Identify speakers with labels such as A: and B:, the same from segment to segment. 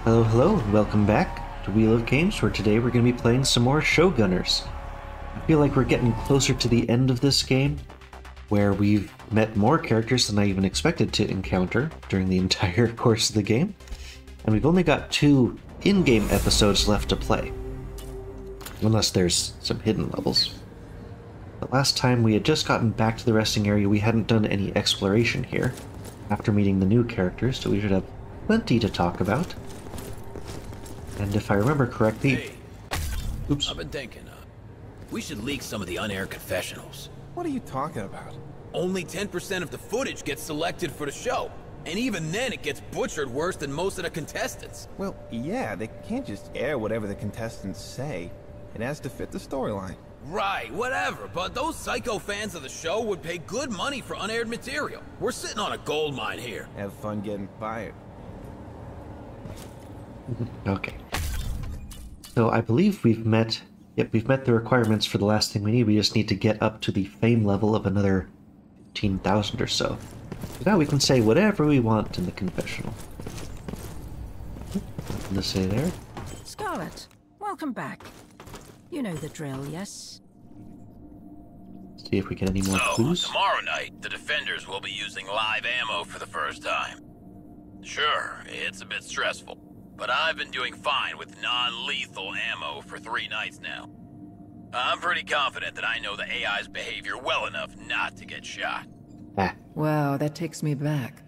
A: Hello, hello, and welcome back to Wheel of Games, where today we're going to be playing some more Showgunners. I feel like we're getting closer to the end of this game, where we've met more characters than I even expected to encounter during the entire course of the game, and we've only got 2 in-game episodes left to play. Unless there's some hidden levels. But last time we had just gotten back to the resting area, we hadn't done any exploration here. After meeting the new characters, so we should have plenty to talk about. And if I remember correctly...
B: Hey,
A: oops.
B: I've been thinking, we should leak some of the unaired confessionals.
C: What are you talking about?
B: Only 10% of the footage gets selected for the show. And even then it gets butchered worse than most of the contestants.
C: Well, yeah, they can't just air whatever the contestants say. It has to fit the storyline.
B: Right, whatever, but those psycho fans of the show would pay good money for unaired material. We're sitting on a gold mine here.
C: Have fun getting fired.
A: Okay. So I believe we've met the requirements for the last thing we need. We just need to get up to the fame level of another 15,000 or so. So now we can say whatever we want in the confessional. Nothing to say there.
D: Scarlet, welcome back. You know the drill, yes?
A: See if we get any more clues.
B: Tomorrow night, the defenders will be using live ammo for the first time. Sure, it's a bit stressful, but I've been doing fine with non-lethal ammo for 3 nights now. I'm pretty confident that I know the AI's behavior well enough not to get shot.
A: Ah,
E: Wow, that takes me back.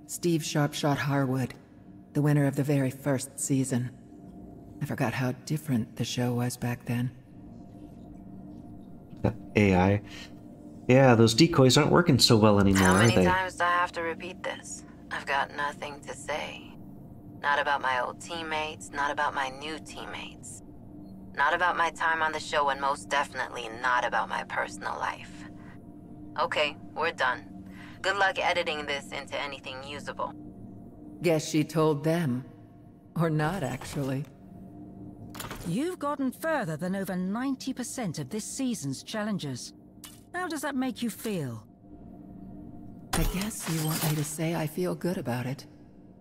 E: Steve Sharpshot Harwood, the winner of the very first season. I forgot how different the show was back then.
A: AI. Yeah, those decoys aren't working so well anymore,
F: How
A: are
F: many
A: they?
F: times do I have to repeat this? I've got nothing to say. Not about my old teammates, not about my new teammates. Not about my time on the show, and most definitely not about my personal life. Okay, we're done. Good luck editing this into anything usable.
E: Guess she told them. Or not, actually.
D: You've gotten further than over 90% of this season's challengers. How does that make you feel?
E: I guess you want me to say I feel good about it.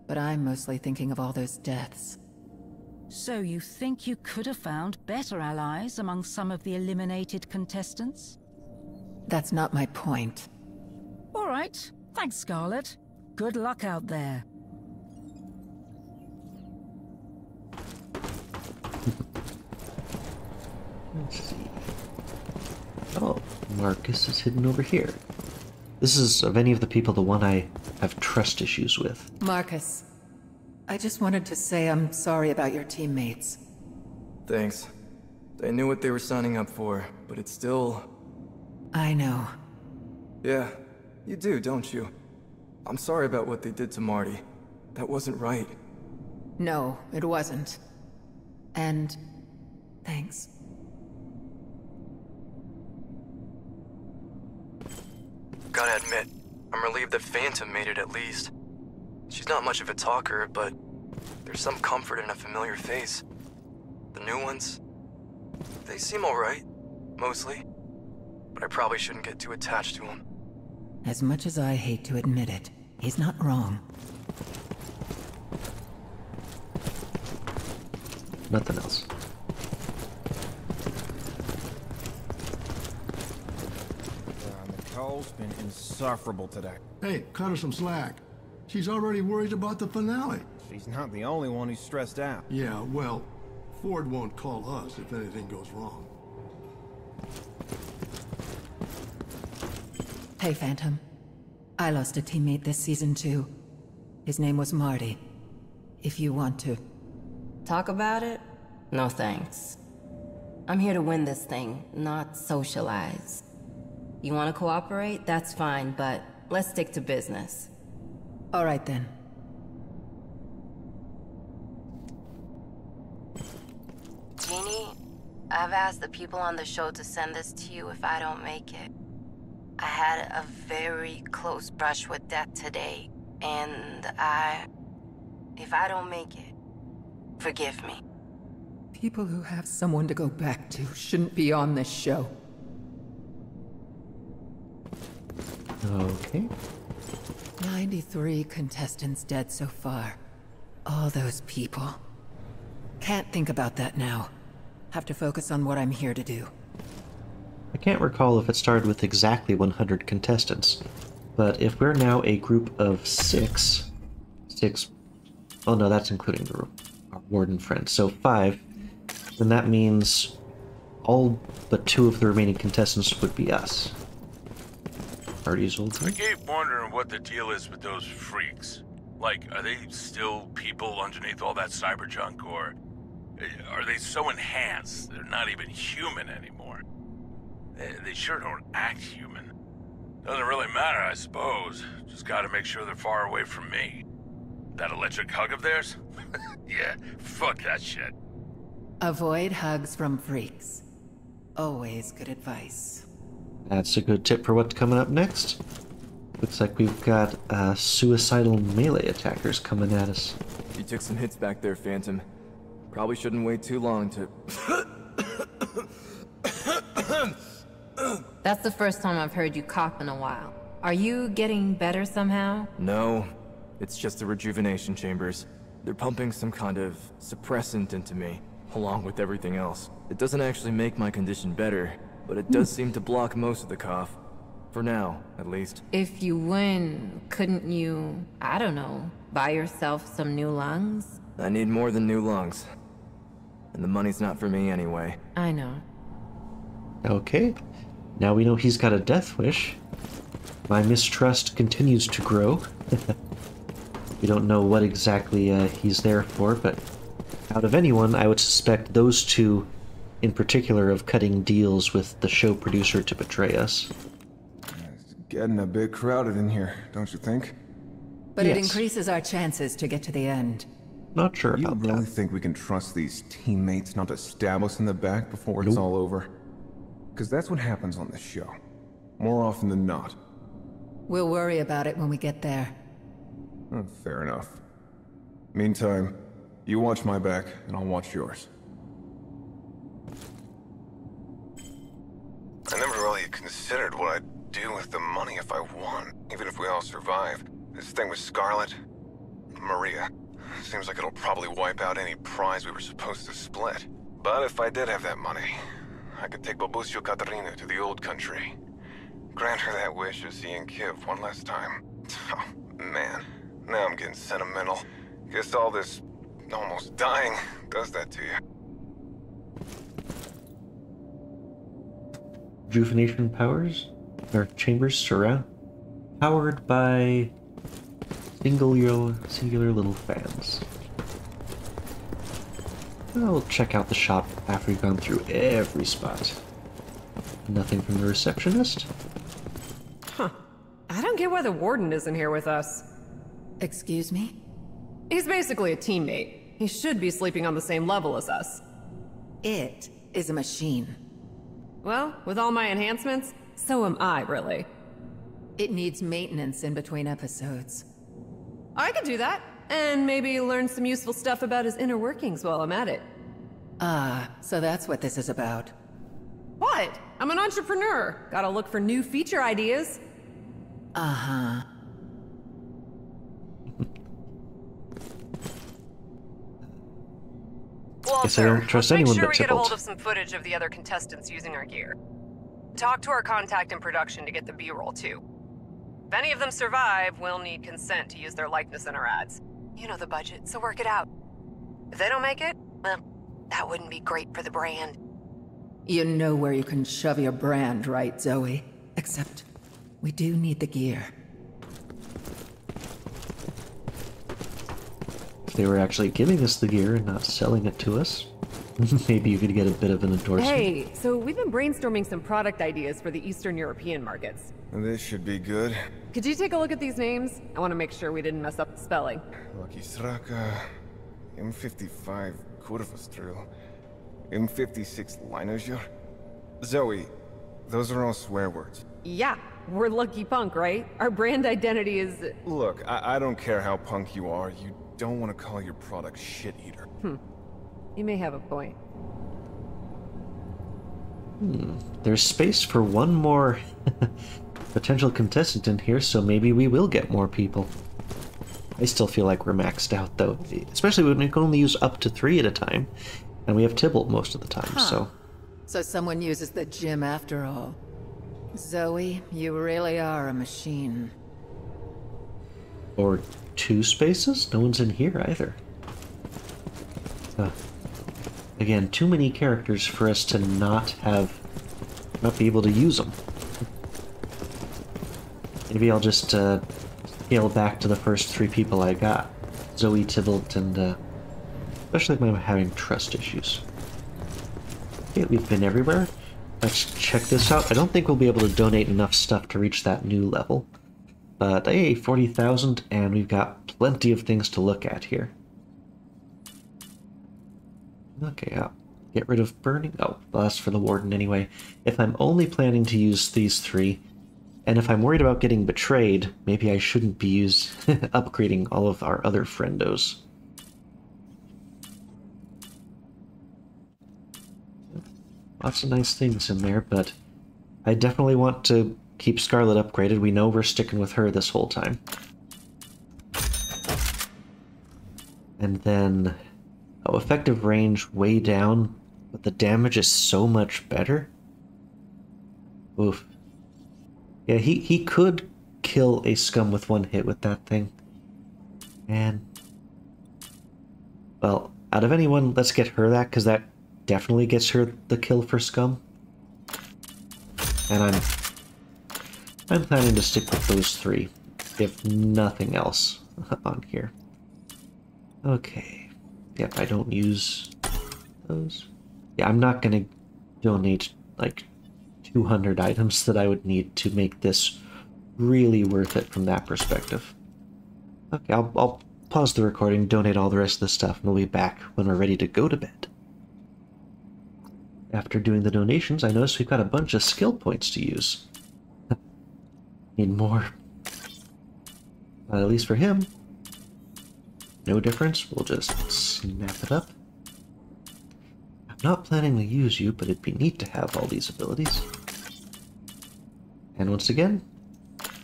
E: But I'm mostly thinking of all those deaths.
D: So you think you could have found better allies among some of the eliminated contestants?
E: That's not my point.
D: All right. Thanks, Scarlet. Good luck out there.
A: Let's see. Oh, Marcus is hidden over here. This is, of any of the people, the one I have trust issues with.
E: Marcus, I just wanted to say I'm sorry about your teammates.
G: Thanks. They knew what they were signing up for, but it's still...
E: I know.
G: Yeah, you do, don't you? I'm sorry about what they did to Marty. That wasn't right.
E: No, it wasn't. And... thanks.
G: Gotta admit, I'm relieved that Phantom made it at least. She's not much of a talker, but there's some comfort in a familiar face. The new ones, they seem alright, mostly. But I probably shouldn't get too attached to them.
E: As much as I hate to admit it, he's not wrong.
A: Nothing else.
C: Nicole's been insufferable today.
H: Hey, cut her some slack. She's already worried about the finale.
C: She's not the only one who's stressed out.
H: Yeah, well, Ford won't call us if anything goes wrong.
E: Hey, Phantom. I lost a teammate this season too. His name was Marty. If you want to.
F: Talk about it? No thanks. I'm here to win this thing, not socialize. You want to cooperate? That's fine, but let's stick to business.
E: All right then.
F: Jeannie, I've asked the people on the show to send this to you if I don't make it. I had a very close brush with death today, and if I don't make it, forgive me.
E: People who have someone to go back to shouldn't be on this show.
A: Okay.
E: 93 contestants dead so far. All those people. Can't think about that now. Have to focus on what I'm here to do.
A: I can't recall if it started with exactly 100 contestants, but if we're now a group of six, oh no, that's including our warden friends, so 5, then that means all but 2 of the remaining contestants would be us. Party's old.
I: I keep wondering what the deal is with those freaks. Like, are they still people underneath all that cyber junk, or are they so enhanced they're not even human anymore? They sure don't act human. Doesn't really matter, I suppose. Just gotta make sure they're far away from me. That electric hug of theirs? Yeah, fuck that shit.
E: Avoid hugs from freaks. Always good advice.
A: That's a good tip for what's coming up next. Looks like we've got suicidal melee attackers coming at us.
G: You took some hits back there, Phantom. Probably shouldn't wait too long to...
F: That's the first time I've heard you cough in a while. Are you getting better somehow?
G: No, it's just the rejuvenation chambers. They're pumping some kind of suppressant into me, along with everything else. It doesn't actually make my condition better, but it does seem to block most of the cough. For now, at least.
F: If you win, couldn't you, I don't know, buy yourself some new lungs?
G: I need more than new lungs. And the money's not for me anyway.
F: I know.
A: Okay, now we know he's got a death wish. My mistrust continues to grow. We don't know what exactly he's there for, but out of anyone, I would suspect those 2 in particular of cutting deals with the show producer to betray us.
C: It's getting a bit crowded in here, don't you think?
E: But
A: Yes.
E: it increases our chances to get to the end.
A: Not sure
C: You
A: about
C: really
A: that.
C: think we can trust these teammates not to stab us in the back before it's all over? Because that's what happens on this show. More often than not.
E: We'll worry about it when we get there.
C: Oh, fair enough. Meantime, you watch my back, and I'll watch yours. I never really considered what I'd do with the money if I won, even if we all survive. This thing with Scarlet, Maria, seems like it'll probably wipe out any prize we were supposed to split. But if I did have that money, I could take Babusio Katarina to the old country. Grant her that wish of seeing Kiev one last time. Oh, man. Now I'm getting sentimental. Guess all this almost dying does that to you.
A: Rejuvenation powers? Or chambers surround? Powered by singular little fans. I'll check out the shop after we've gone through every spot. Nothing from the receptionist?
J: Huh. I don't get why the warden isn't here with us.
E: Excuse me?
J: He's basically a teammate. He should be sleeping on the same level as us.
E: It is a machine.
J: Well, with all my enhancements, so am I, really.
E: It needs maintenance in between episodes.
J: I could do that, and maybe learn some useful stuff about his inner workings while I'm at it.
E: Ah, so that's what this is about.
J: What? I'm an entrepreneur. Gotta look for new feature ideas.
E: Uh-huh.
A: Guess I don't trust anyone
J: make sure
A: but
J: we get a hold
A: Tybalt.
J: of some footage of the other contestants using our gear. Talk to our contact in production to get the B-roll, too. If any of them survive, we'll need consent to use their likeness in our ads. You know the budget, so work it out. If they don't make it, well, that wouldn't be great for the brand.
E: You know where you can shove your brand, right, Zoe? Except, we do need the gear.
A: If they were actually giving us the gear and not selling it to us, maybe you could get a bit of an endorsement.
J: Hey, so we've been brainstorming some product ideas for the Eastern European markets.
C: This should be good.
J: Could you take a look at these names? I want to make sure we didn't mess up the spelling.
C: Lucky Sraka, M55 Kurvastrel, M56 Linerjur. Zoe, those are all swear words.
J: Yeah, we're Lucky Punk, right? Our brand identity is...
C: Look, I don't care how punk you are, you don't want to call your product Shit Eater.
J: You may have a point.
A: There's space for one more potential contestant in here, so maybe we will get more people. I still feel like we're maxed out, though. Especially when we can only use up to 3 at a time. And we have Tybalt most of the time, so...
E: So someone uses the gym after all. Zoe, you really are a machine.
A: Or 2 spaces? No one's in here either. Again, too many characters for us to not be able to use them. Maybe I'll just scale back to the first 3 people I got. Zoe, Tybalt, and especially when I'm having trust issues. Okay, we've been everywhere. Let's check this out. I don't think we'll be able to donate enough stuff to reach that new level. But hey, 40,000, and we've got plenty of things to look at here. Okay, I'll get rid of burning. Oh, well, that's for the Warden anyway. If I'm only planning to use these 3, and if I'm worried about getting betrayed, maybe I shouldn't be upgrading all of our other friendos. Lots of nice things in there, but I definitely want to keep Scarlet upgraded. We know we're sticking with her this whole time. And then... oh, effective range way down, but the damage is so much better. Oof. Yeah, he could kill a scum with 1 hit with that thing. And... well, out of anyone, let's get her that, because that definitely gets her the kill for scum. And I'm planning to stick with those 3, if nothing else on here. Okay. Yep, I don't use those. Yeah, I'm not gonna donate like 200 items that I would need to make this really worth it from that perspective. Okay, I'll pause the recording, donate all the rest of the stuff, and we'll be back when we're ready to go to bed. After doing the donations, I noticed we've got a bunch of skill points to use. Need more. But at least for him, no difference. We'll just snap it up. I'm not planning to use you, but it'd be neat to have all these abilities. And once again,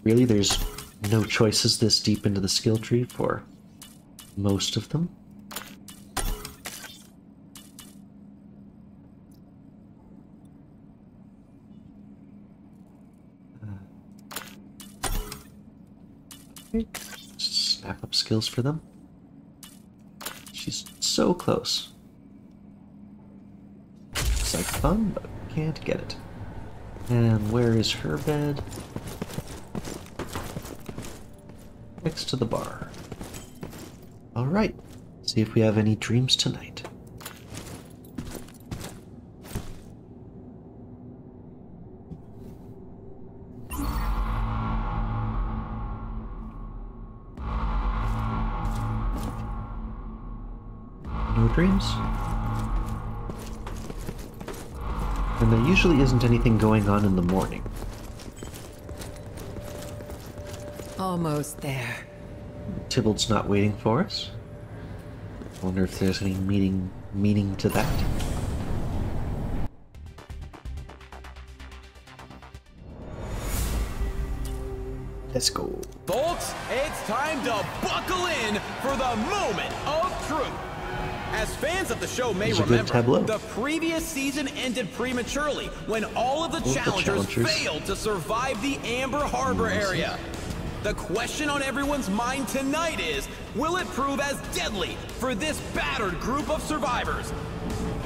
A: really there's no choices this deep into the skill tree for most of them. Snap up skills for them. She's so close. Looks like fun, but can't get it. And where is her bed? Next to the bar. Alright, see if we have any dreams tonight. No dreams? And there usually isn't anything going on in the morning.
E: Almost there.
A: Tybalt's not waiting for us. I wonder if there's any meaning to that. Let's go.
K: Folks, it's time to buckle in for the moment of truth. As fans of the show may remember, the previous season ended prematurely when all of the challengers failed to survive the Amber Harbor area. The question on everyone's mind tonight is, will it prove as deadly for this battered group of survivors?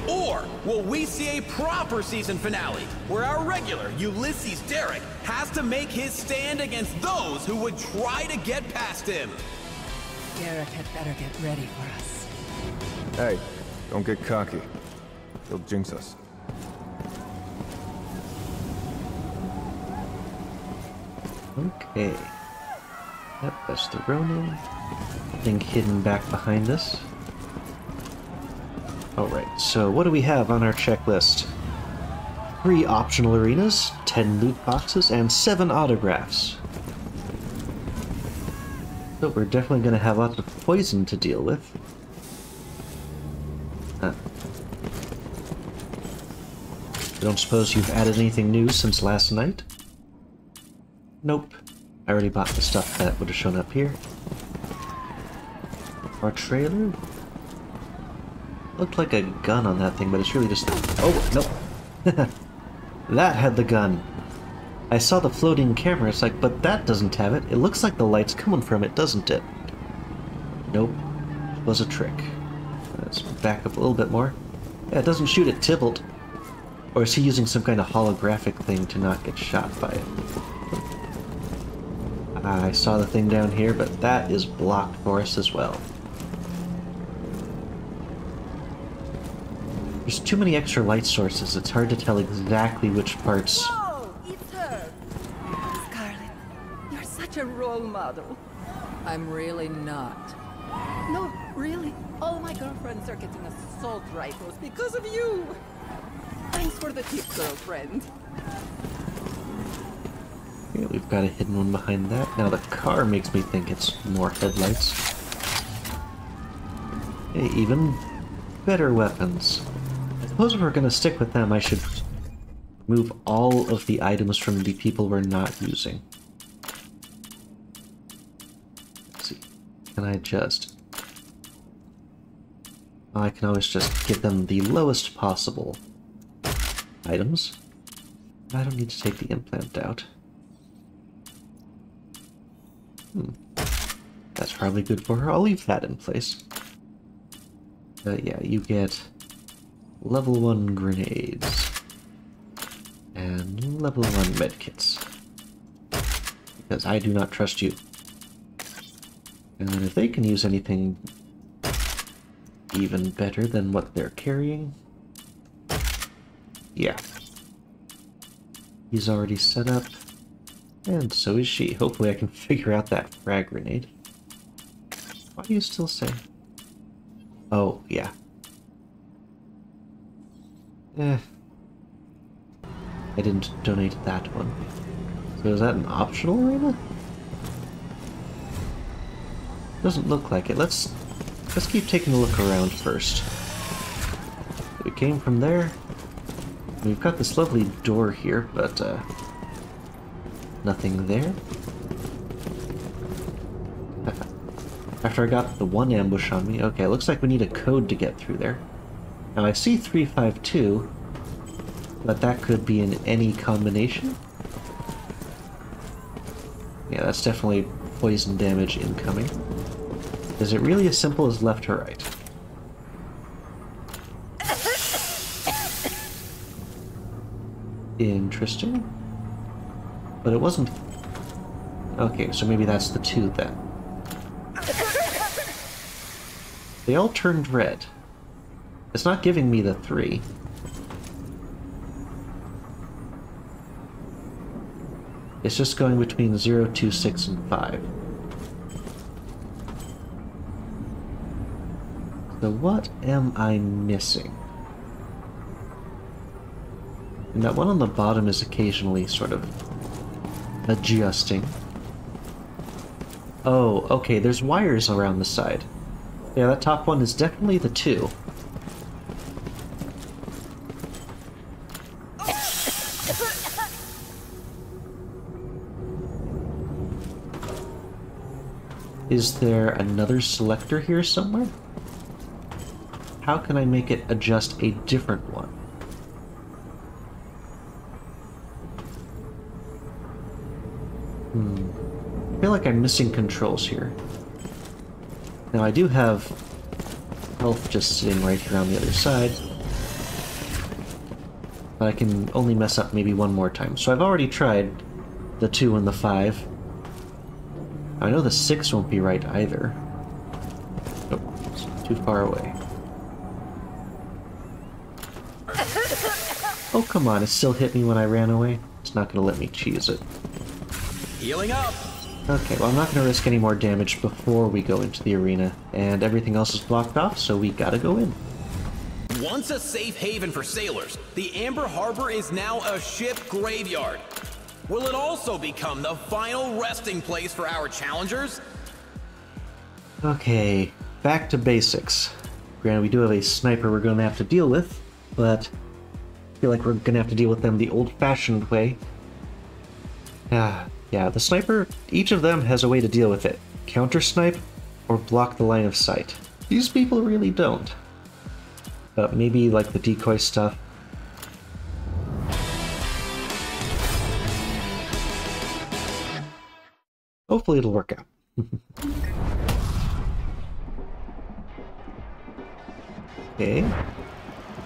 K: Or will we see a proper season finale where our regular Ulysses Derek has to make his stand against those who would try to get past him?
E: Derek had better get ready for us.
C: Hey, don't get cocky. He'll jinx us.
A: Okay. Yep, that's the Ronin. Thing hidden back behind us. Alright, so what do we have on our checklist? 3 optional arenas, 10 loot boxes, and 7 autographs. So we're definitely going to have lots of poison to deal with. I don't suppose you've added anything new since last night? Nope. I already bought the stuff that would have shown up here. Our trailer? Looked like a gun on that thing, but it's really just... Oh, nope. That had the gun. I saw the floating camera, it's like, but that doesn't have it. It looks like the light's coming from it, doesn't it? Nope. It was a trick. Let's back up a little bit more. Yeah, it doesn't shoot at Tybalt. Or is he using some kind of holographic thing to not get shot by it? I saw the thing down here, but that is blocked for us as well. There's too many extra light sources, it's hard to tell exactly which parts...
L: Whoa! It's her! Scarlet, you're such a role model.
E: I'm really not.
L: No, really. All my girlfriends are getting assault rifles because of you. Thanks for the tip, girlfriend.
A: Yeah, we've got a hidden one behind that. Now the car makes me think it's more headlights. Hey, even better weapons. I suppose if we're gonna stick with them, I should move all of the items from the people we're not using. Let's see. Can I just... I can always just give them the lowest possible items. I don't need to take the implant out. That's probably good for her. I'll leave that in place. Yeah, you get level 1 grenades and level 1 medkits. Because I do not trust you. And then if they can use anything even better than what they're carrying... Yeah. He's already set up. And so is she. Hopefully I can figure out that frag grenade. Why do you still say? Oh, yeah. I didn't donate that one. So is that an optional arena? Doesn't look like it. Let's keep taking a look around first. We came from there. We've got this lovely door here, but nothing there. After I got the one ambush on me, okay, looks like we need a code to get through there. Now I see 352, but that could be in any combination. Yeah, that's definitely poison damage incoming. Is it really as simple as left or right? Interesting. But it wasn't... Okay, so maybe that's the 2 then. They all turned red. It's not giving me the 3. It's just going between 0, 2, 6, and 5. So what am I missing? And that one on the bottom is occasionally sort of adjusting. Oh, okay, there's wires around the side. Yeah, that top one is definitely the 2. Is there another selector here somewhere? How can I make it adjust a different one? I feel like I'm missing controls here. Now I do have health just sitting right here on the other side. But I can only mess up maybe one more time. So I've already tried the 2 and the 5. I know the 6 won't be right either. Nope, it's too far away. Oh, come on, it still hit me when I ran away. It's not gonna let me cheese it.
K: Healing up!
A: Okay, well I'm not gonna risk any more damage before we go into the arena, and everything else is blocked off, so we gotta go in.
K: Once a safe haven for sailors, the Amber Harbor is now a ship graveyard. Will it also become the final resting place for our challengers?
A: Okay, back to basics. Granted, we do have a sniper we're gonna have to deal with, but I feel like we're gonna have to deal with them the old-fashioned way. Yeah, the sniper, each of them has a way to deal with it. Counter-snipe, or block the line of sight. These people really don't. But maybe like the decoy stuff. Hopefully it'll work out. Okay.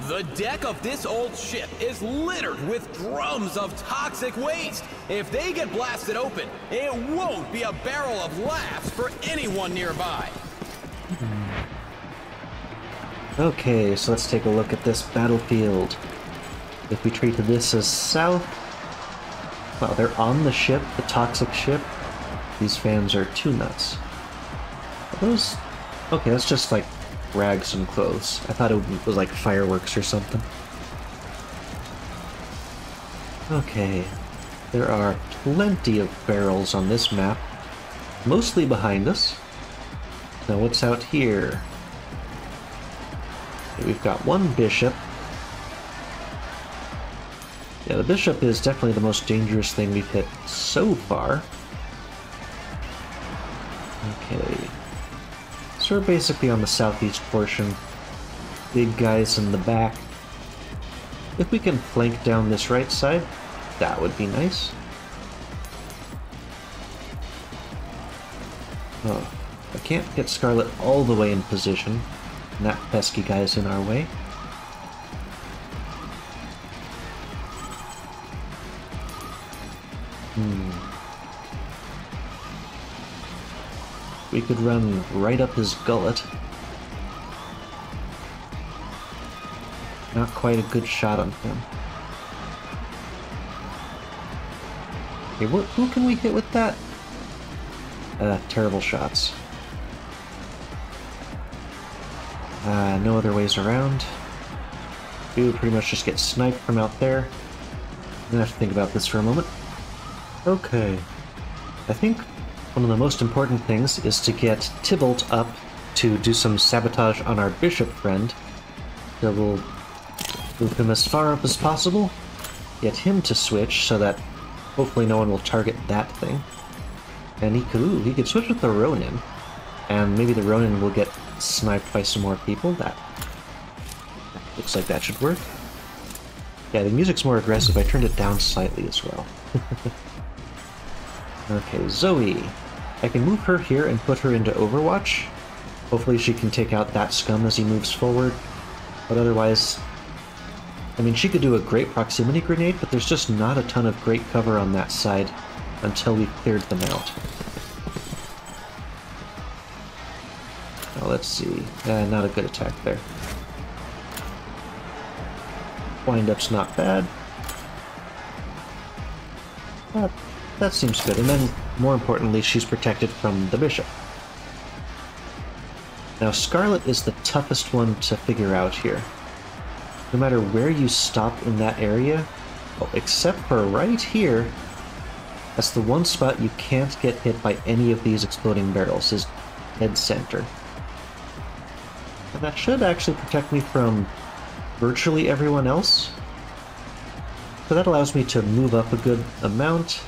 K: The deck of this old ship is littered with drums of toxic waste. If they get blasted open, it won't be a barrel of laughs for anyone nearby.
A: Okay, so let's take a look at this battlefield. If we treat this as south, well, they're on the ship, the toxic ship. These fans are too nuts. Are those... Okay, that's just like rags and clothes. I thought it was like fireworks or something. Okay, there are plenty of barrels on this map, mostly behind us. Now what's out here? Okay, we've got one bishop. Yeah, the bishop is definitely the most dangerous thing we've hit so far. Okay. So we're basically on the southeast portion. Big guys in the back. If we can flank down this right side, that would be nice. Oh, I can't get Scarlet all the way in position, and that pesky guy's in our way. We could run right up his gullet. Not quite a good shot on him. Okay, who can we hit with that? Terrible shots. No other ways around. We would pretty much just get sniped from out there. I'm gonna have to think about this for a moment. Okay. I think one of the most important things is to get Tybalt up to do some sabotage on our bishop friend. So we'll move him as far up as possible, get him to switch so that hopefully no one will target that thing. And he could switch with the Ronin, and maybe the Ronin will get sniped by some more people. That looks like that should work. Yeah, the music's more aggressive. I turned it down slightly as well. Okay, Zoe. I can move her here and put her into Overwatch. Hopefully she can take out that scum as he moves forward. But otherwise... I mean, she could do a great proximity grenade, but there's just not a ton of great cover on that side until we've cleared them out. Now let's see. Not a good attack there. Wind-up's not bad. That seems good, and then, more importantly, she's protected from the bishop. Now, Scarlet is the toughest one to figure out here. No matter where you stop in that area, except for right here, that's the one spot you can't get hit by any of these exploding barrels, is dead center. And that should actually protect me from virtually everyone else. So that allows me to move up a good amount,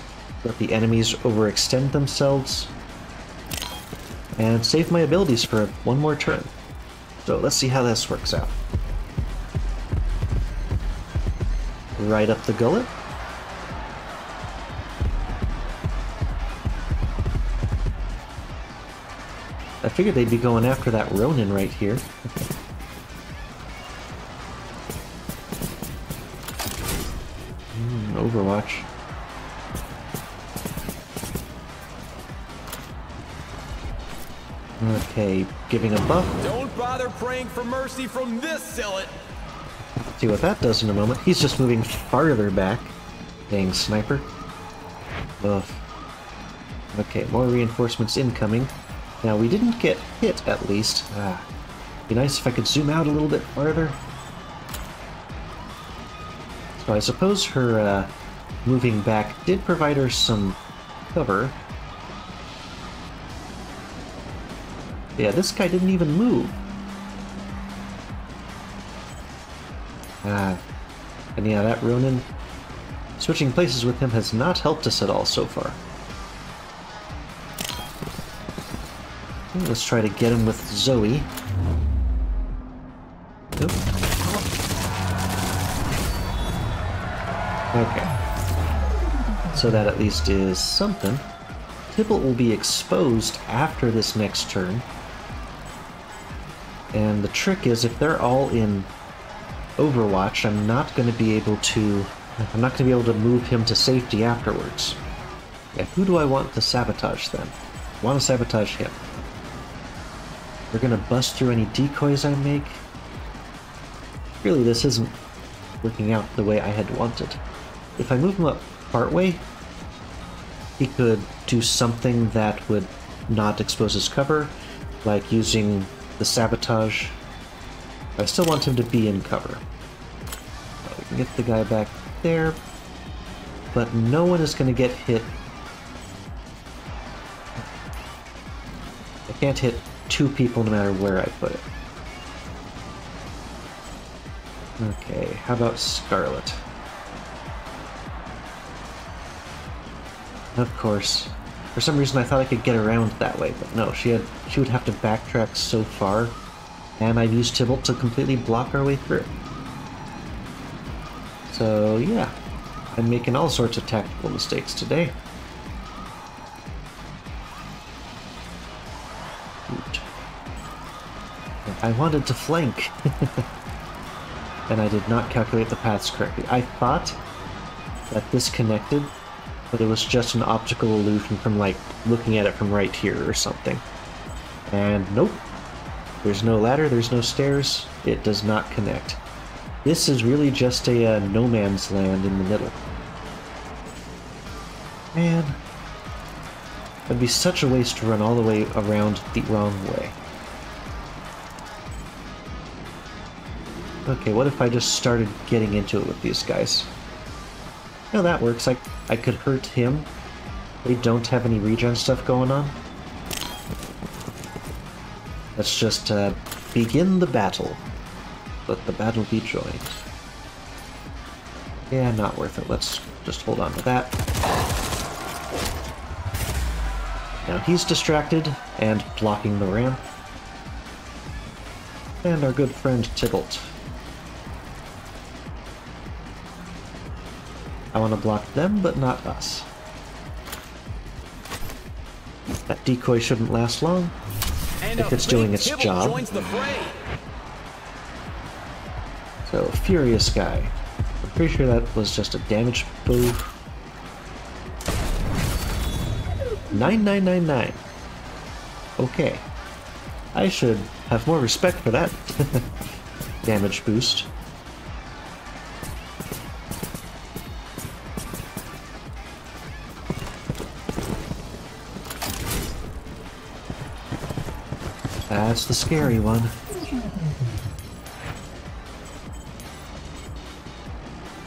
A: let the enemies overextend themselves, and save my abilities for one more turn. So let's see how this works out. Right up the gullet. I figured they'd be going after that Ronin right here. Overwatch. Okay, giving a buff.
K: Don't bother praying for mercy from this zealot.
A: See what that does in a moment. He's just moving farther back. Dang sniper. Ugh. Okay, more reinforcements incoming. Now, we didn't get hit, at least. Be nice if I could zoom out a little bit farther. So I suppose her moving back did provide her some cover. Yeah, this guy didn't even move. And yeah, that Ronin, switching places with him has not helped us at all so far. Let's try to get him with Zoe. Nope. Okay. So that at least is something. Tybalt will be exposed after this next turn. And the trick is, if they're all in Overwatch, I'm not going to be able to move him to safety afterwards. Yeah, who do I want to sabotage then? I want to sabotage him. We're going to bust through any decoys I make. Really, this isn't working out the way I had wanted. If I move him up partway, he could do something that would not expose his cover, like using the sabotage. I still want him to be in cover. We can get the guy back there, but no one is going to get hit. I can't hit two people no matter where I put it. Okay, how about Scarlet? Of course. For some reason I thought I could get around that way, but no, she would have to backtrack so far, and I've used Tybalt to completely block our way through. So yeah, I'm making all sorts of tactical mistakes today. Shoot. I wanted to flank, and I did not calculate the paths correctly. I thought that this connected, but it was just an optical illusion from, like, looking at it from right here or something. And nope. There's no ladder, there's no stairs, it does not connect. This is really just a no man's land in the middle. Man. It'd be such a waste to run all the way around the wrong way. Okay, what if I just started getting into it with these guys? No, that works. I could hurt him. They don't have any regen stuff going on. Let's just begin the battle. Let the battle be joined. Yeah, not worth it. Let's just hold on to that. Now he's distracted and blocking the ramp. And our good friend Tybalt. I want to block them, but not us. That decoy shouldn't last long, if it's doing its job. So, Furious Guy. I'm pretty sure that was just a damage bow. 9999. Okay. I should have more respect for that damage boost. That's the scary one.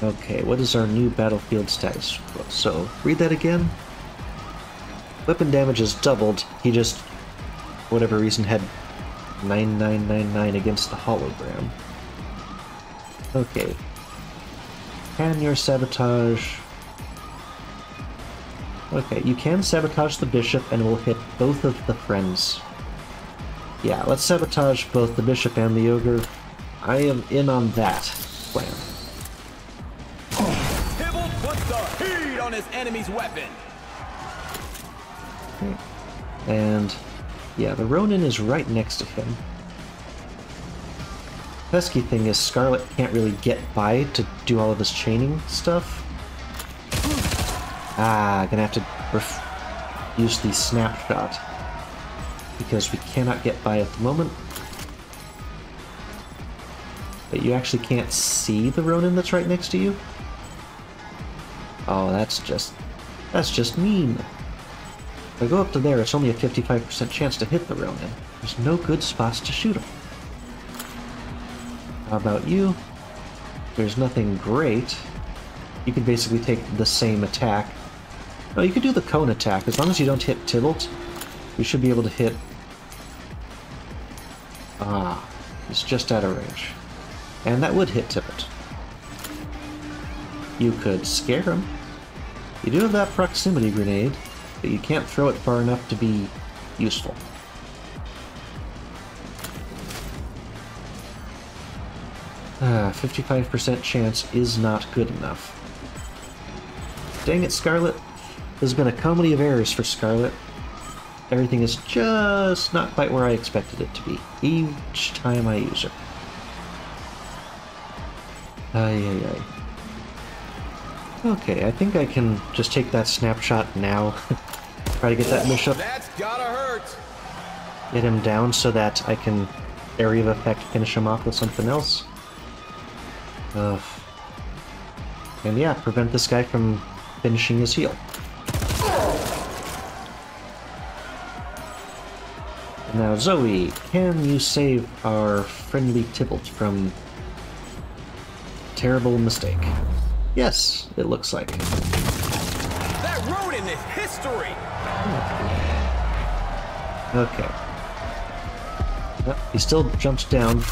A: Okay, what is our new battlefield status? So, read that again. Weapon damage is doubled. He just, for whatever reason, had 9999 against the hologram. Okay. Can your sabotage... Okay, you can sabotage the bishop and will hit both of the friends. Yeah, let's sabotage both the bishop and the ogre. I am in on that plan.
K: Tybalt puts the heat on his enemy's weapon.
A: Okay. And yeah, the Ronin is right next to him. Pesky thing is Scarlet can't really get by to do all of this chaining stuff. Gonna have to use the snapshot, because we cannot get by at the moment. But you actually can't see the Ronin that's right next to you? Oh, that's just mean. If I go up to there, it's only a 55% chance to hit the Ronin. There's no good spots to shoot him. How about you? There's nothing great. You can basically take the same attack. No, you could do the cone attack. As long as you don't hit Tybalt, you should be able to hit... He's just out of range. And that would hit Tybalt. You could scare him. You do have that proximity grenade, but you can't throw it far enough to be useful. 55% chance is not good enough. Dang it, Scarlet. There's been a comedy of errors for Scarlet. Everything is just not quite where I expected it to be, each time I use her. Ay. Okay, I think I can just take that snapshot now. Try to get that bishop.
K: That's gotta hurt.
A: Get him down so that I can area of effect finish him off with something else. And yeah, prevent this guy from finishing his heal. Now, Zoe, can you save our friendly Tybalt from terrible mistake? Yes, it looks like.
K: That rodent is history!
A: Okay. Well, he still jumps down.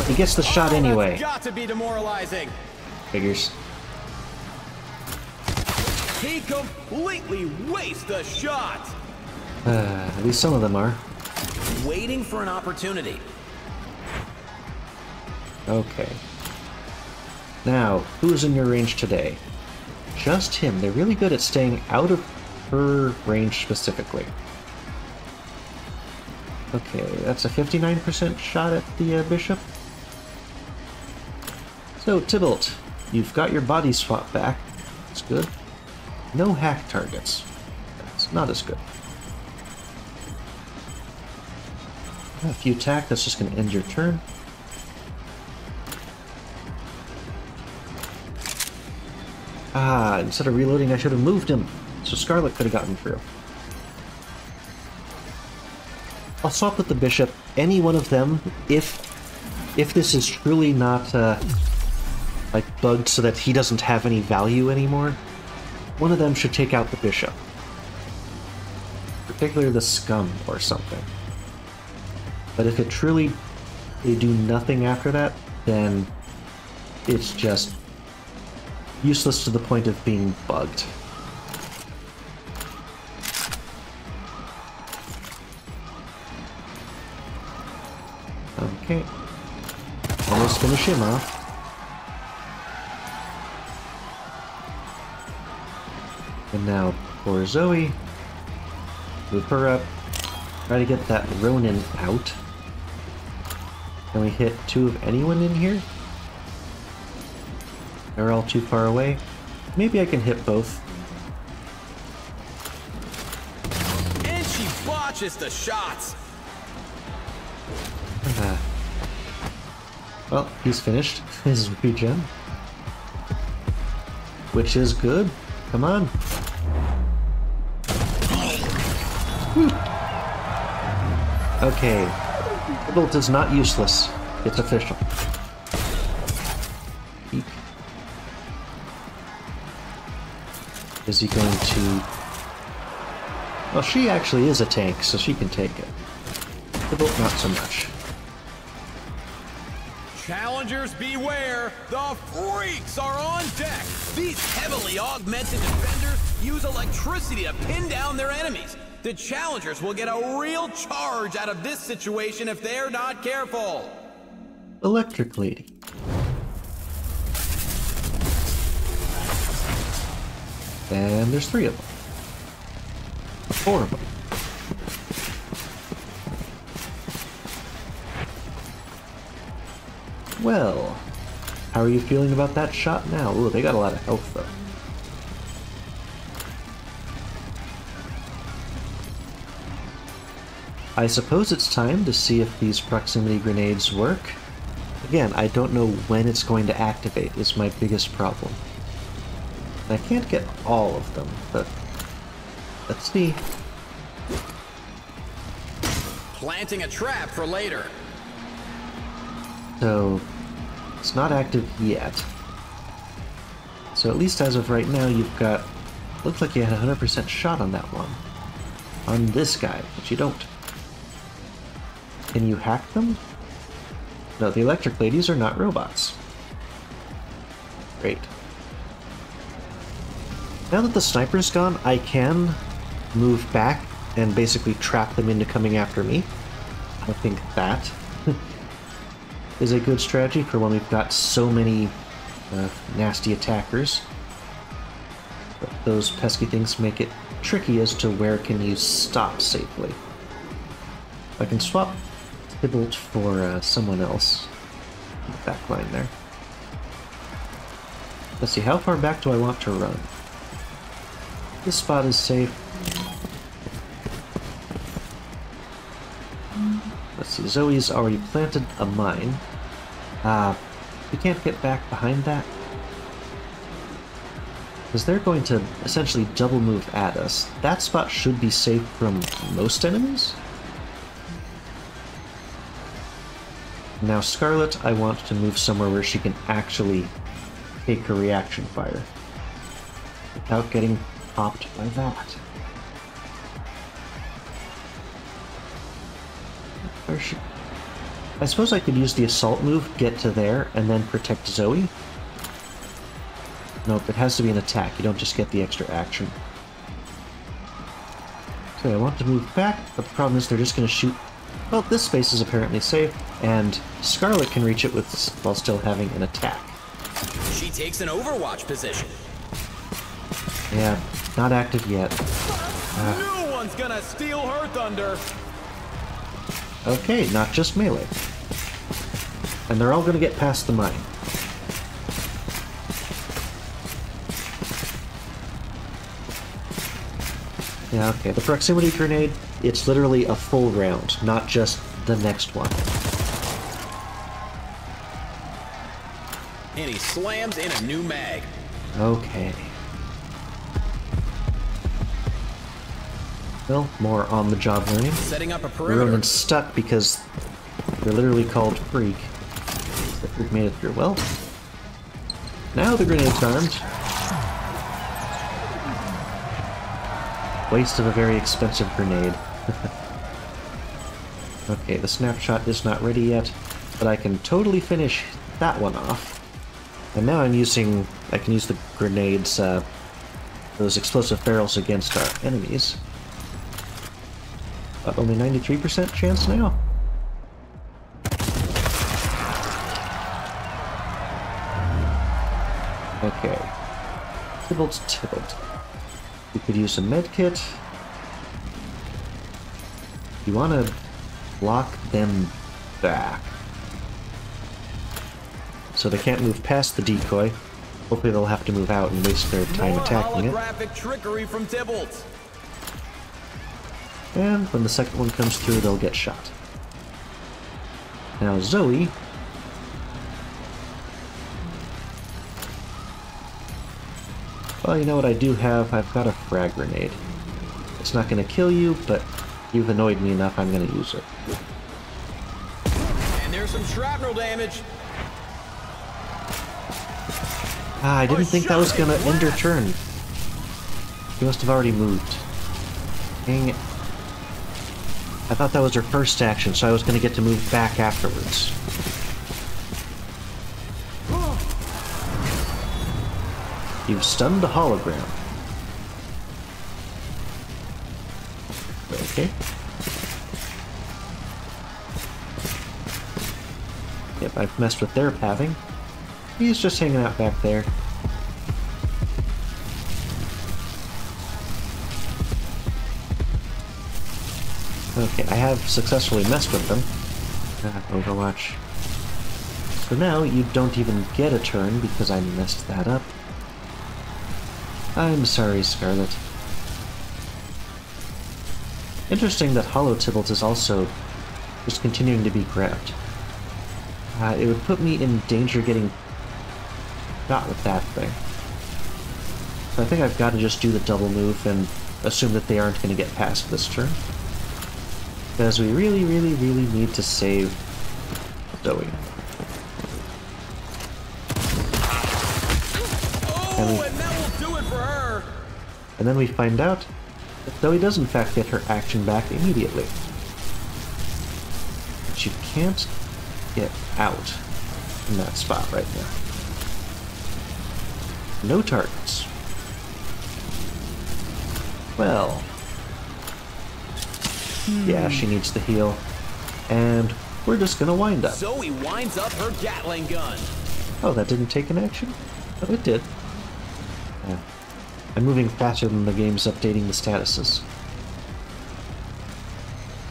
A: He gets the shot anyway.
K: That's got to be demoralizing.
A: Figures.
K: He completely wastes the shot.
A: At least some of them are.
K: Waiting for an opportunity.
A: Okay. Now, who's in your range today? Just him. They're really good at staying out of her range specifically. Okay, that's a 59% shot at the bishop. So, Tybalt, you've got your body swap back. That's good. No hack targets. That's not as good. If you attack, that's just going to end your turn. Ah, instead of reloading, I should have moved him, so Scarlet could have gotten through. I'll swap with the bishop. Any one of them, if this is truly not like bugged so that he doesn't have any value anymore, one of them should take out the bishop. Particularly the scum or something. But if it truly, they do nothing after that, then it's just useless to the point of being bugged. Okay. Almost finish him off. And now for Zoe, move her up. Try to get that Ronin out. Can we hit two of anyone in here? They're all too far away. Maybe I can hit both.
K: And she botches the shots.
A: Well, he's finished his regen. Which is good. Come on. Whew. Okay. Tybalt is not useless. It's official. Eek. Is he going to... Well, she actually is a tank, so she can take it. Tybalt, not so much.
K: Challengers beware! The freaks are on deck! These heavily augmented defenders use electricity to pin down their enemies. The challengers will get a real charge out of this situation if they're not careful.
A: Electric Lady. And there's 3 of them. 4 of them. Well, how are you feeling about that shot now? Ooh, they got a lot of health though. I suppose it's time to see if these proximity grenades work. Again, I don't know when it's going to activate is my biggest problem. I can't get all of them, but let's see.
K: Planting a trap for later.
A: So, it's not active yet. So at least as of right now, you've got... Looks like you had a 100% shot on that one. On this guy, but you don't. Can you hack them? No, the electric ladies are not robots. Great. Now that the sniper's gone, I can move back and basically trap them into coming after me. I think that is a good strategy for when we've got so many nasty attackers. But those pesky things make it tricky as to where can you stop safely. I can swap Tybalt for someone else. Back line there. Let's see, how far back do I want to run? This spot is safe. Let's see, Zoe's already planted a mine. We can't get back behind that. Because they're going to essentially double move at us. That spot should be safe from most enemies. Now Scarlet, I want to move somewhere where she can actually take her reaction fire without getting popped by that. Where she... I suppose I could use the assault move, get to there, and then protect Zoe. Nope, it has to be an attack. You don't just get the extra action. Okay, I want to move back, but the problem is they're just going to shoot... Well, this space is apparently safe, and Scarlet can reach it with while still having an attack.
K: She takes an Overwatch position.
A: Yeah, not active yet.
K: No one's gonna steal her thunder.
A: Okay, not just melee. And they're all gonna get past the mine. Yeah, okay, the proximity grenade, it's literally a full round, not just the next one.
K: And he slams in a new mag.
A: Okay. Well, more on-the-job learning.
K: Setting up a perimeter.
A: Everyone's stuck because they're literally called Freak. We've made it through. Well, now the grenade's armed. Waste of a very expensive grenade. Okay, the snapshot is not ready yet, but I can totally finish that one off. And now I can use the grenades, those explosive barrels against our enemies. But only 93% chance now. Okay. Tybalt's Tybalt. We could use a med kit. You want to block them back, so they can't move past the decoy. Hopefully they'll have to move out and waste their time attacking it.
K: Holographic trickery from Tybalt.
A: And when the second one comes through, they'll get shot. Now Zoe... Well, you know what I do have? I've got a frag grenade. It's not going to kill you, but you've annoyed me enough, I'm going to use it.
K: And there's some shrapnel damage.
A: Ah, I didn't think that was going to end her turn. She must have already moved. Dang it. I thought that was her first action, so I was going to get to move back afterwards. You've stunned the hologram. Okay. Yep, I've messed with their pathing. He's just hanging out back there. Okay, I have successfully messed with them. Overwatch. So now you don't even get a turn because I messed that up. I'm sorry, Scarlet. Interesting that Hollow Tybalt is also just continuing to be grabbed. It would put me in danger getting got with that thing. So I think I've got to just do the double move and assume that they aren't going to get past this turn. Because we really, really, really need to save Zoe.
K: Oh, and that will do it for her.
A: And then we find out that Zoe does in fact get her action back immediately. But she can't get out in that spot right now. No targets. Well, yeah, she needs the heal. And we're just gonna wind up.
K: Zoe winds up her Gatling gun.
A: Oh, that didn't take an action? Oh, it did. Yeah. I'm moving faster than the game's updating the statuses.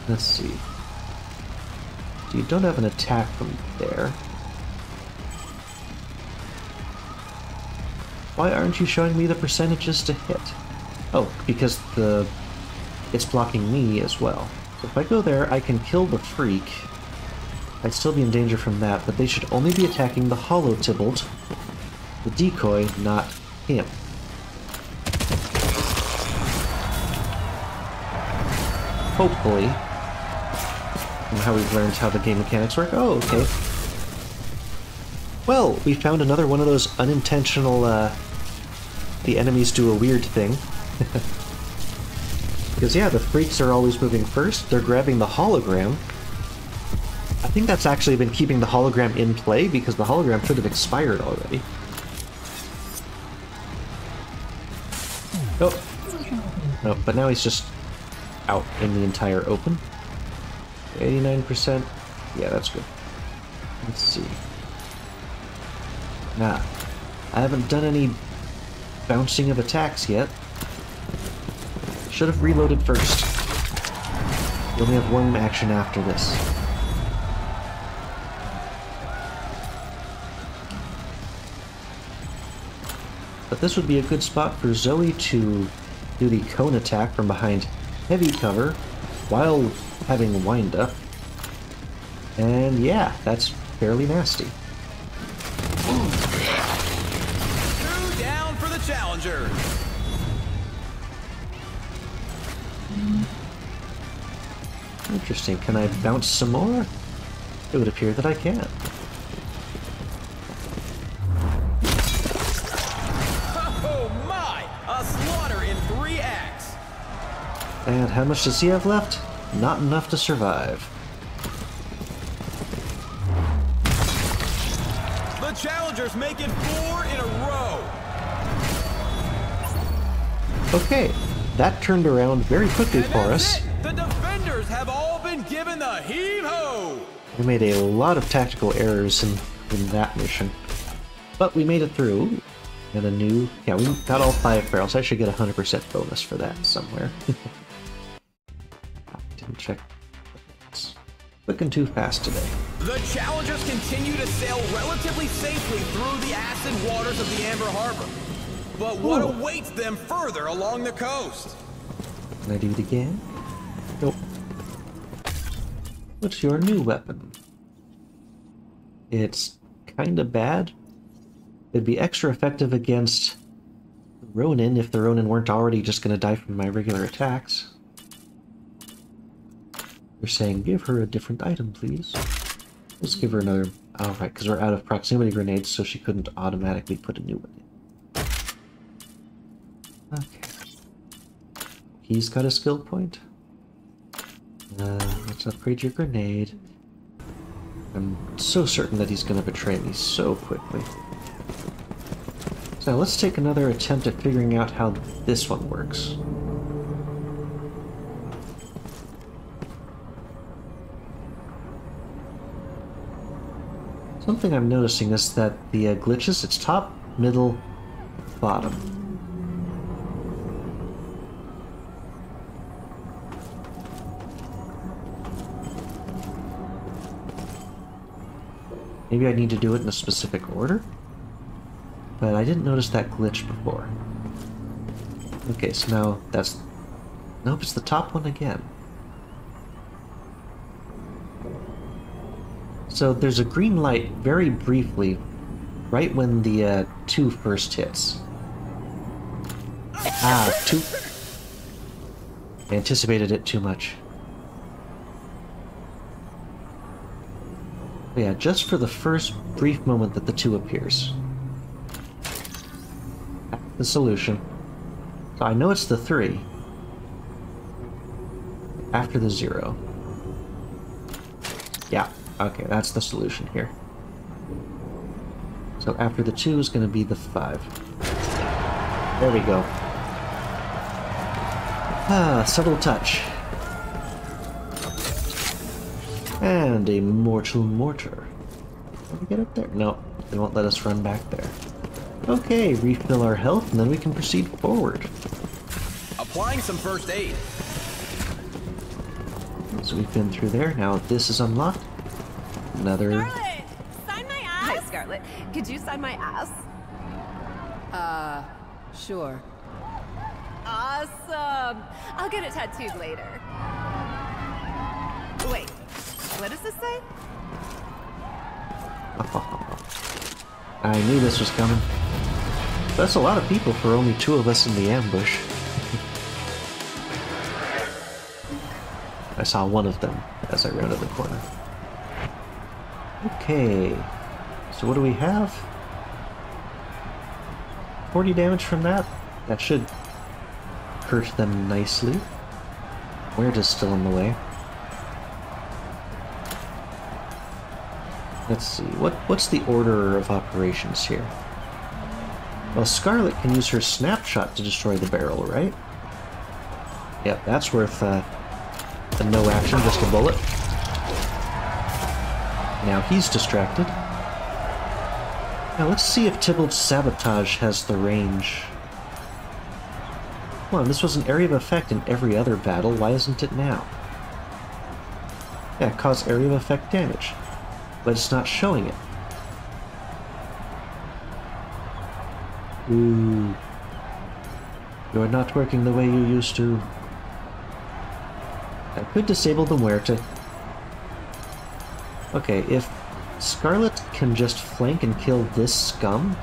A: Let's see. So you don't have an attack from there. Why aren't you showing me the percentages to hit? Oh, because it's blocking me as well. So if I go there, I can kill the freak. I'd still be in danger from that, but they should only be attacking the Hollow Tybalt, the decoy, not him. Hopefully. And how we've learned how the game mechanics work. Oh, okay. Well, we found another one of those unintentional, the enemies do a weird thing. Because, yeah, the freaks are always moving first. They're grabbing the hologram. I think that's actually been keeping the hologram in play, because the hologram should have expired already. Oh. No, but now he's just out in the entire open. 89%. Yeah, that's good. Let's see. Nah. I haven't done any bouncing of attacks yet. Should have reloaded first. We only have one action after this. But this would be a good spot for Zoe to do the cone attack from behind heavy cover while having wind up. And yeah, that's fairly nasty.
K: Two down for the challenger.
A: Interesting. Can I bounce some more? It would appear that I can.
K: Oh my! A slaughter in 3 acts.
A: And how much does he have left? Not enough to survive.
K: The challengers make it 4 in a row.
A: Okay, that turned around very quickly for us.
K: The defenders have all been given the heave-ho!
A: We made a lot of tactical errors in that mission. But we made it through. And a new... Yeah, we got all 5 barrels. I should get a 100% bonus for that somewhere. Didn't check. It's looking too fast today.
K: The challengers continue to sail relatively safely through the acid waters of the Amber Harbor. But what awaits them further along the coast?
A: Can I do it again? Nope. What's your new weapon? It's kinda bad. It'd be extra effective against Ronin if the Ronin weren't already just gonna die from my regular attacks. They're saying, give her a different item, please. Let's give her another... Oh, right, because we're out of proximity grenades, so she couldn't automatically put a new one in. Okay. He's got a skill point. Let's upgrade your grenade. I'm so certain that he's going to betray me so quickly. So let's take another attempt at figuring out how this one works. Something I'm noticing is that the glitches, it's top, middle, bottom. Maybe I need to do it in a specific order? But I didn't notice that glitch before. Okay, so now that's... Nope, it's the top one again. So there's a green light very briefly, right when the 2 first hits. Ah, 2... I anticipated it too much. Yeah, just for the first brief moment that the 2 appears. The solution. So I know it's the 3. After the 0. Yeah, okay, that's the solution here. So after the 2 is going to be the 5. There we go. Ah, subtle touch. And a mortal mortar. Can we get up there? No, they won't let us run back there. Okay, refill our health, and then we can proceed forward.
K: Applying some first aid.
A: So we've been through there. Now this is unlocked. Another...
L: Scarlet! Sign my ass! Hi, Scarlet. Could you sign my ass?
E: Sure.
L: Awesome! I'll get it tattooed later. Wait, what does this say?
A: I knew this was coming. That's a lot of people for only 2 of us in the ambush. I saw one of them as I rounded the corner. Okay, so what do we have? 40 damage from that? That should hurt them nicely. Muerta's still in the way. Let's see, what's the order of operations here? Well, Scarlet can use her snapshot to destroy the barrel, right? Yep, that's worth a no action, just a bullet. Now he's distracted. Now let's see if Tybalt's sabotage has the range. Come on, this was an area of effect in every other battle, why isn't it now? Yeah, cause area of effect damage, but it's not showing it. Ooh. You're not working the way you used to. I could disable the Muerta. Okay, if Scarlet can just flank and kill this scum...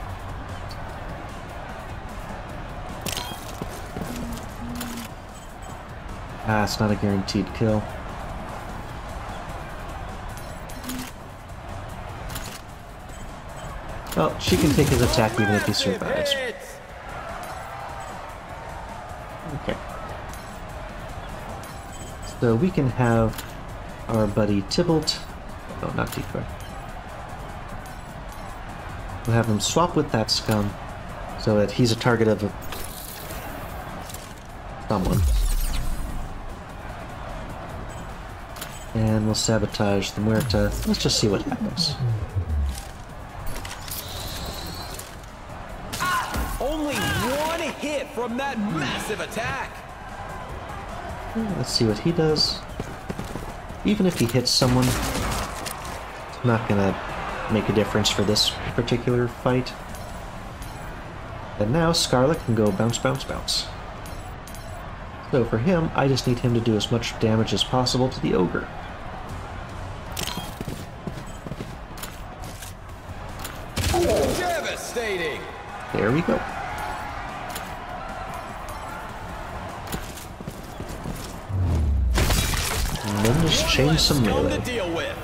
A: Ah, it's not a guaranteed kill. Well, she can take his attack even if he survives. Okay. So we can have our buddy Tybalt... Oh, not Decoy. We'll have him swap with that scum so that he's a target of someone. And we'll sabotage the Muerta. Let's just see what happens.
K: Only one hit from that massive attack.
A: Let's see what he does. Even if he hits someone, it's not gonna make a difference for this particular fight. And now Scarlet can go bounce, bounce, bounce. So for him, I just need him to do as much damage as possible to the ogre.
K: Devastating!
A: There we go. And then just chain some melee.
K: To deal with.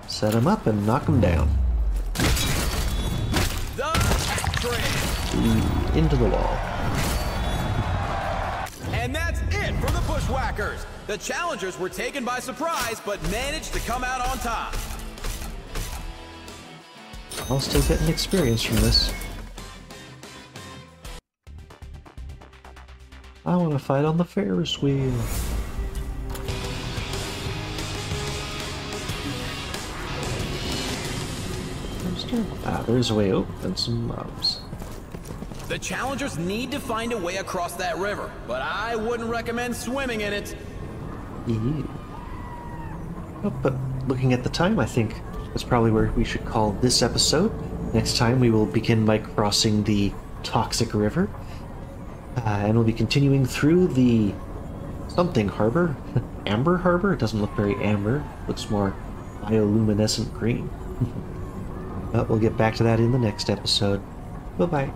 A: Set him up and knock him down. Into the wall.
K: And that's it for the Bushwhackers. The challengers were taken by surprise, but managed to come out on top.
A: I'll still get an experience from this. I want to fight on the Ferris wheel. Ah, there's a way open, some mobs.
K: The challengers need to find a way across that river, but I wouldn't recommend swimming in it.
A: Ew. Oh, but looking at the time, I think that's probably where we should call this episode. Next time we will begin by crossing the Toxic River. And we'll be continuing through the something harbor. Amber Harbor? It doesn't look very amber. It looks more bioluminescent green. But we'll get back to that in the next episode. Bye-bye.